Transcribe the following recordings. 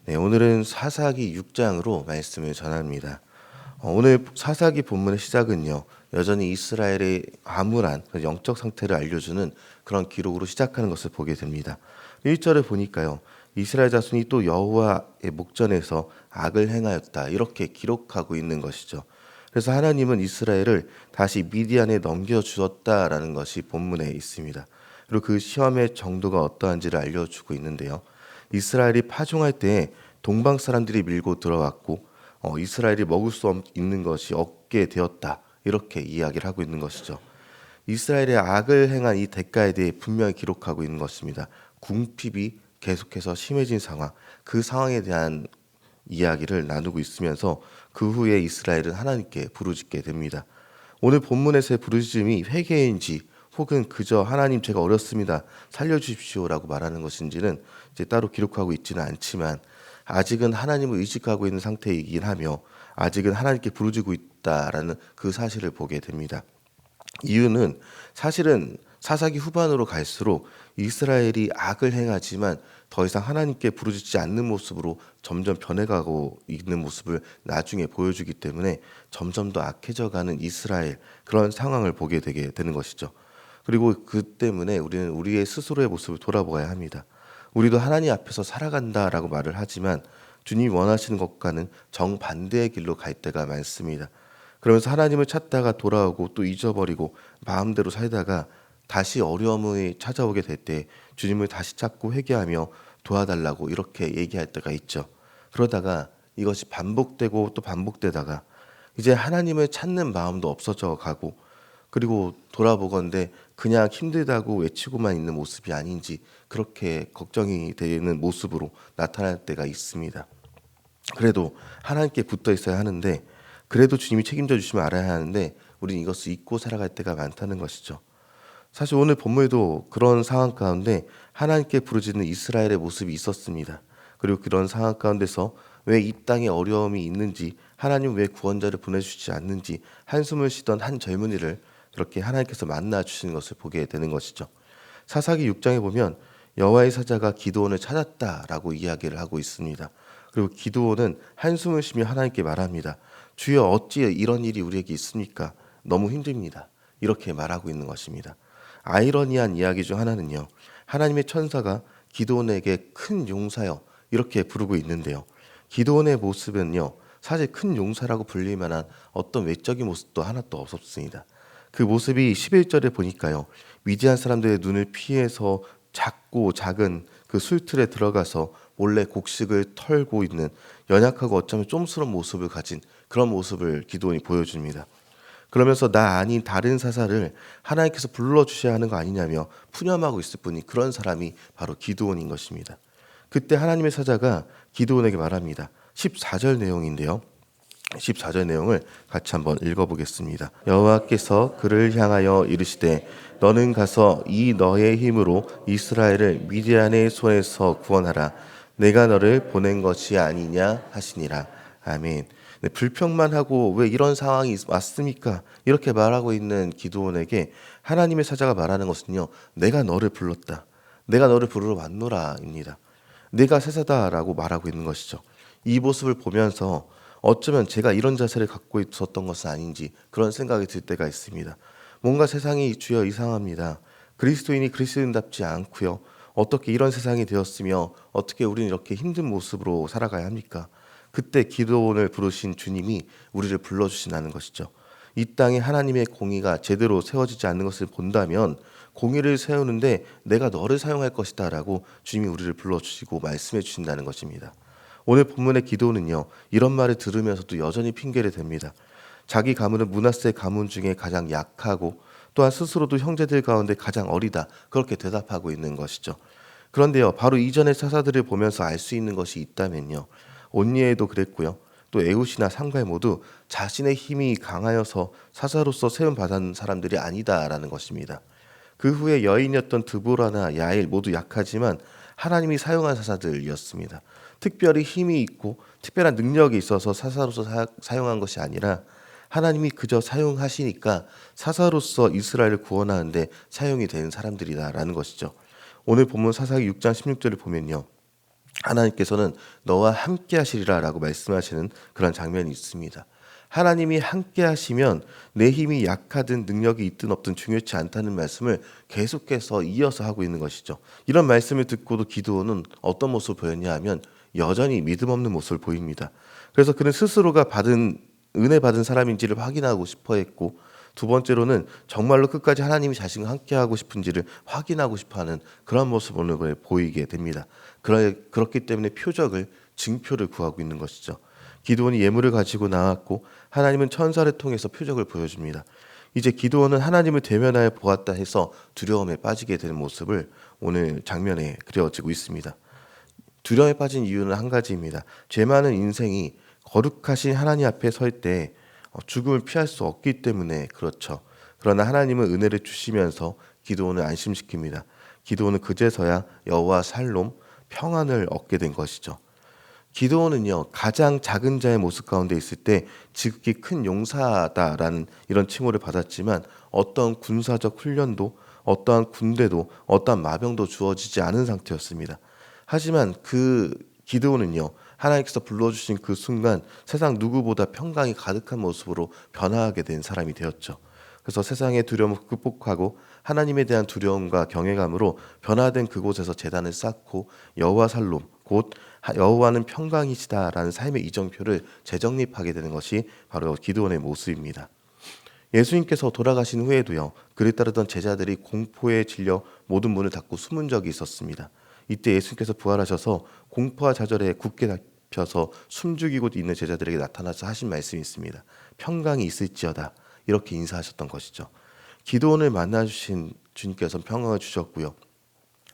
네, 오늘은 사사기 6장으로 말씀을 전합니다. 오늘 사사기 본문의 시작은요, 여전히 이스라엘의 암울한 영적 상태를 알려주는 그런 기록으로 시작하는 것을 보게 됩니다. 1절에 보니까요, 이스라엘 자손이 또 여호와의 목전에서 악을 행하였다, 이렇게 기록하고 있는 것이죠. 그래서 하나님은 이스라엘을 다시 미디안에 넘겨주었다라는 것이 본문에 있습니다. 그리고 그 시험의 정도가 어떠한지를 알려주고 있는데요. 이스라엘이 파종할 때 동방 사람들이 밀고 들어왔고 이스라엘이 먹을 수 있는 것이 없게 되었다, 이렇게 이야기를 하고 있는 것이죠. 이스라엘의 악을 행한 이 대가에 대해 분명히 기록하고 있는 것입니다. 궁핍이 계속해서 심해진 상황, 그 상황에 대한 이야기를 나누고 있으면서 그 후에 이스라엘은 하나님께 부르짖게 됩니다. 오늘 본문에서의 부르짖음이 회개인지 혹은 그저 하나님 제가 어렸습니다, 살려주십시오라고 말하는 것인지는 이제 따로 기록하고 있지는 않지만, 아직은 하나님을 의식하고 있는 상태이긴 하며 아직은 하나님께 부르짖고 있다라는 그 사실을 보게 됩니다. 이유는 사실은 사사기 후반으로 갈수록 이스라엘이 악을 행하지만 더 이상 하나님께 부르짖지 않는 모습으로 점점 변해가고 있는 모습을 나중에 보여주기 때문에 점점 더 악해져가는 이스라엘, 그런 상황을 보게 되게 되는 것이죠. 그리고 그 때문에 우리는 우리의 스스로의 모습을 돌아보아야 합니다. 우리도 하나님 앞에서 살아간다라고 말을 하지만 주님이 원하시는 것과는 정반대의 길로 갈 때가 많습니다. 그러면서 하나님을 찾다가 돌아오고 또 잊어버리고 마음대로 살다가 다시 어려움이 찾아오게 될 때 주님을 다시 찾고 회개하며 도와달라고 이렇게 얘기할 때가 있죠. 그러다가 이것이 반복되고 또 반복되다가 이제 하나님을 찾는 마음도 없어져 가고, 그리고 돌아보건대 그냥 힘들다고 외치고만 있는 모습이 아닌지 그렇게 걱정이 되는 모습으로 나타날 때가 있습니다. 그래도 하나님께 붙어 있어야 하는데, 그래도 주님이 책임져 주시면 알아야 하는데 우리는 이것을 잊고 살아갈 때가 많다는 것이죠. 사실 오늘 본문에도 그런 상황 가운데 하나님께 부르짖는 이스라엘의 모습이 있었습니다. 그리고 그런 상황 가운데서 왜 이 땅에 어려움이 있는지, 하나님 왜 구원자를 보내주시지 않는지 한숨을 쉬던 한 젊은이를 그렇게 하나님께서 만나 주시는 것을 보게 되는 것이죠. 사사기 6장에 보면 여호와의 사자가 기드온을 찾았다라고 이야기를 하고 있습니다. 그리고 기드온은 한숨을 쉬며 하나님께 말합니다. 주여, 어찌 이런 일이 우리에게 있습니까? 너무 힘듭니다, 이렇게 말하고 있는 것입니다. 아이러니한 이야기 중 하나는요, 하나님의 천사가 기드온에게 큰 용사여 이렇게 부르고 있는데요, 기드온의 모습은요, 사실 큰 용사라고 불릴 만한 어떤 외적인 모습도 하나도 없었습니다. 그 모습이 11절에 보니까요, 미디안 사람들의 눈을 피해서 작고 작은 그 술틀에 들어가서 몰래 곡식을 털고 있는 연약하고 어쩌면 좀스러운 모습을 가진 그런 모습을 기드온이 보여줍니다. 그러면서 나 아닌 다른 사사를 하나님께서 불러주셔야 하는 거 아니냐며 푸념하고 있을 뿐이 그런 사람이 바로 기드온인 것입니다. 그때 하나님의 사자가 기드온에게 말합니다. 14절 내용인데요, 14절 내용을 같이 한번 읽어보겠습니다. 여호와께서 그를 향하여 이르시되 너는 가서 이 너의 힘으로 이스라엘을 미디안의 손에서 구원하라. 내가 너를 보낸 것이 아니냐 하시니라. 아멘. 네, 불평만 하고 왜 이런 상황이 왔습니까? 이렇게 말하고 있는 기드온에게 하나님의 사자가 말하는 것은요, 내가 너를 불렀다, 내가 너를 부르러 왔노라입니다. 내가 세사다라고 말하고 있는 것이죠. 이 모습을 보면서 어쩌면 제가 이런 자세를 갖고 있었던 것은 아닌지 그런 생각이 들 때가 있습니다. 뭔가 세상이 주여 이상합니다. 그리스도인이 그리스도인답지 않고요, 어떻게 이런 세상이 되었으며 어떻게 우리는 이렇게 힘든 모습으로 살아가야 합니까? 그때 기드온을 부르신 주님이 우리를 불러주신다는 것이죠. 이 땅에 하나님의 공의가 제대로 세워지지 않는 것을 본다면 공의를 세우는데 내가 너를 사용할 것이다 라고 주님이 우리를 불러주시고 말씀해 주신다는 것입니다. 오늘 본문의 기도는요, 이런 말을 들으면서도 여전히 핑계를 댑니다. 자기 가문은 므낫세 가문 중에 가장 약하고 또한 스스로도 형제들 가운데 가장 어리다, 그렇게 대답하고 있는 것이죠. 그런데요, 바로 이전의 사사들을 보면서 알 수 있는 것이 있다면요, 온니엘도 그랬고요, 또 에훗이나 상갈 모두 자신의 힘이 강하여서 사사로서 세움 받은 사람들이 아니다라는 것입니다. 그 후에 여인이었던 드보라나 야일 모두 약하지만 하나님이 사용한 사사들이었습니다. 특별히 힘이 있고 특별한 능력이 있어서 사사로서 사용한 것이 아니라 하나님이 그저 사용하시니까 사사로서 이스라엘을 구원하는데 사용이 되는 사람들이다라는 것이죠. 오늘 본문 사사기 6장 16절을 보면요, 하나님께서는 너와 함께 하시리라라고 말씀하시는 그런 장면이 있습니다. 하나님이 함께 하시면 내 힘이 약하든 능력이 있든 없든 중요치 않다는 말씀을 계속해서 이어서 하고 있는 것이죠. 이런 말씀을 듣고도 기드온은 어떤 모습을 보였냐 하면 여전히 믿음 없는 모습을 보입니다. 그래서 그는 스스로가 은혜 받은 사람인지를 확인하고 싶어 했고, 두 번째로는 정말로 끝까지 하나님이 자신과 함께 하고 싶은지를 확인하고 싶어하는 그런 모습을 보이게 됩니다. 그렇기 때문에 증표를 구하고 있는 것이죠. 기드온이 예물을 가지고 나왔고 하나님은 천사를 통해서 표적을 보여줍니다. 이제 기드온은 하나님을 대면하여 보았다 해서 두려움에 빠지게 되는 모습을 오늘 장면에 그려지고 있습니다. 두려움에 빠진 이유는 한 가지입니다. 죄 많은 인생이 거룩하신 하나님 앞에 설 때 죽음을 피할 수 없기 때문에 그렇죠. 그러나 하나님은 은혜를 주시면서 기드온을 안심시킵니다. 기드온은 그제서야 여호와 살롬 평안을 얻게 된 것이죠. 기드온은요, 가장 작은 자의 모습 가운데 있을 때 지극히 큰 용사다라는 이런 칭호를 받았지만 어떠한 군사적 훈련도, 어떠한 군대도, 어떠한 마병도 주어지지 않은 상태였습니다. 하지만 그 기드온은요, 하나님께서 불러주신 그 순간 세상 누구보다 평강이 가득한 모습으로 변화하게 된 사람이 되었죠. 그래서 세상의 두려움을 극복하고 하나님에 대한 두려움과 경외감으로 변화된 그곳에서 제단을 쌓고 여호와 살롬, 곧 여호와는 평강이시다라는 삶의 이정표를 재정립하게 되는 것이 바로 기드온의 모습입니다. 예수님께서 돌아가신 후에도요, 그를 따르던 제자들이 공포에 질려 모든 문을 닫고 숨은 적이 있었습니다. 이때 예수님께서 부활하셔서 공포와 좌절에 굳게 잡혀서 숨죽이고 있는 제자들에게 나타나서 하신 말씀이 있습니다. 평강이 있을지어다, 이렇게 인사하셨던 것이죠. 기드온을 만나주신 주님께서는 평강을 주셨고요.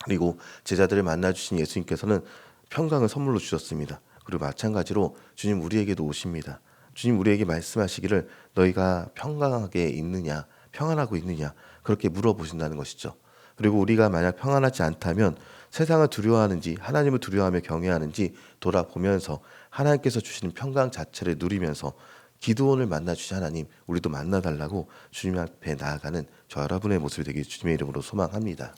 그리고 제자들을 만나주신 예수님께서는 평강을 선물로 주셨습니다. 그리고 마찬가지로 주님 우리에게도 오십니다. 주님 우리에게 말씀하시기를 너희가 평강하게 있느냐, 평안하고 있느냐, 그렇게 물어보신다는 것이죠. 그리고 우리가 만약 평안하지 않다면 세상을 두려워하는지 하나님을 두려워하며 경외하는지 돌아보면서 하나님께서 주시는 평강 자체를 누리면서 기드온을 만나주신 하나님, 우리도 만나달라고 주님 앞에 나아가는 저 여러분의 모습이 되길 주님의 이름으로 소망합니다.